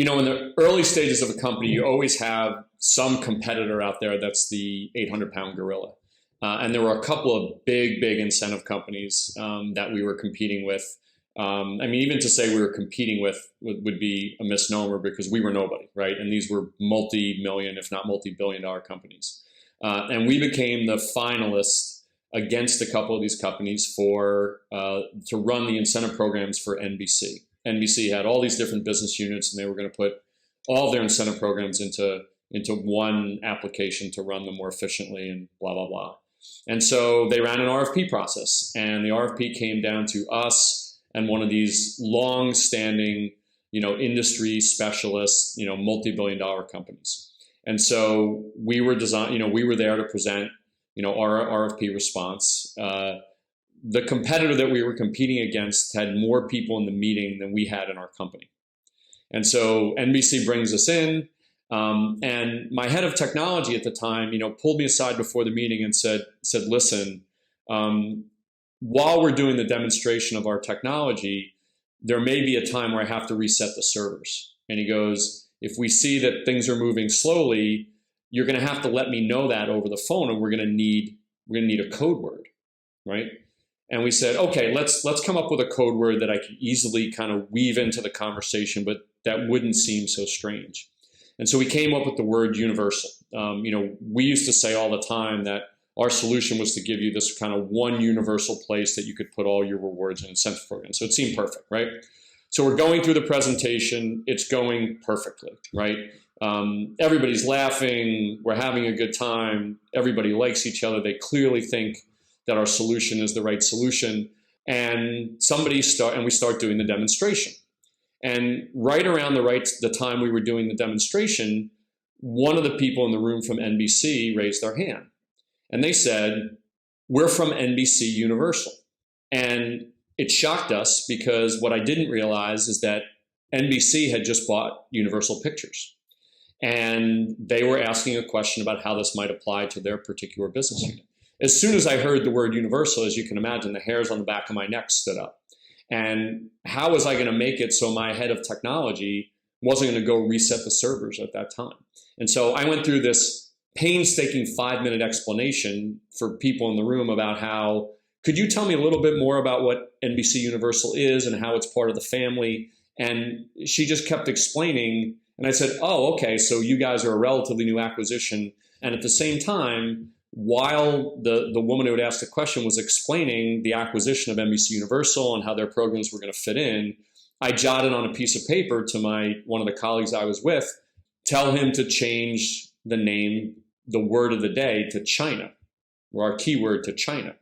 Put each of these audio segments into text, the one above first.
In the early stages of a company, you always have some competitor out there that's the 800-pound gorilla. And there were a couple of big incentive companies that we were competing with. Even to say we were competing with would be a misnomer because we were nobody, right? And these were multi-million, if not multi-billion-dollar companies. And we became the finalists against a couple of these companies to run the incentive programs for NBC. NBC had all these different business units, and they were going to put all of their incentive programs into one application to run them more efficiently and blah, blah, blah. And so they ran an RFP process, and the RFP came down to us and one of these long-standing, industry specialists, multi-billion-dollar companies. And so we were we were there to present, our RFP response. The competitor that we were competing against had more people in the meeting than we had in our company. And so NBC brings us in, and my head of technology at the time, pulled me aside before the meeting and said, listen, while we're doing the demonstration of our technology, there may be a time where I have to reset the servers. And he goes, if we see that things are moving slowly, you're going to have to let me know that over the phone, and we're going to need a code word, right? And we said, okay, let's come up with a code word that I can easily kind of weave into the conversation, but that wouldn't seem so strange. And so we came up with the word universal. We used to say all the time that our solution was to give you this kind of one universal place that you could put all your rewards and incentive programs. So it seemed perfect, right? So we're going through the presentation. It's going perfectly, right? Everybody's laughing. We're having a good time. Everybody likes each other. They clearly think that our solution is the right solution. And we start doing the demonstration. And right around the time we were doing the demonstration, one of the people in the room from NBC raised their hand. And they said, we're from NBC Universal. And it shocked us because what I didn't realize is that NBC had just bought Universal Pictures. And they were asking a question about how this might apply to their particular business unit. As soon as I heard the word universal, as you can imagine, the hairs on the back of my neck stood up. And how was I going to make it so my head of technology wasn't going to go reset the servers at that time? And so I went through this painstaking 5-minute explanation for people in the room about how, could you tell me a little bit more about what NBC Universal is and how it's part of the family? And she just kept explaining. And I said, oh, okay, so you guys are a relatively new acquisition. And at the same time, while the woman who had asked the question was explaining the acquisition of NBC Universal and how their programs were going to fit in, I jotted on a piece of paper to one of the colleagues I was with, tell him to change the name, the word of the day to China, or our keyword to China.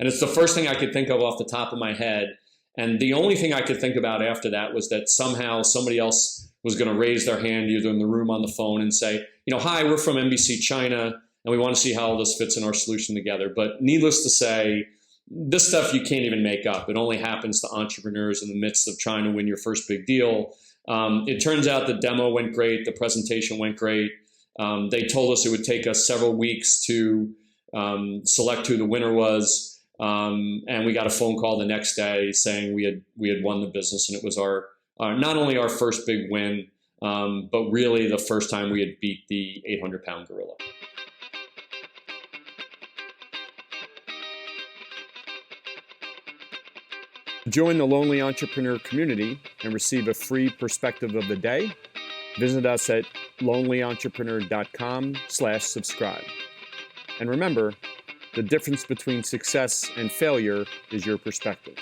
And it's the first thing I could think of off the top of my head. And the only thing I could think about after that was that somehow somebody else was going to raise their hand either in the room on the phone and say, hi, we're from NBC China, and we want to see how all this fits in our solution together. But needless to say, this stuff you can't even make up. It only happens to entrepreneurs in the midst of trying to win your first big deal. It turns out the demo went great. The presentation went great. They told us it would take us several weeks to select who the winner was. And we got a phone call the next day saying we had won the business, and it was our not only our first big win, but really the first time we had beat the 800-pound gorilla. Join the Lonely Entrepreneur community and receive a free perspective of the day. Visit us at lonelyentrepreneur.com/subscribe. And remember, the difference between success and failure is your perspective.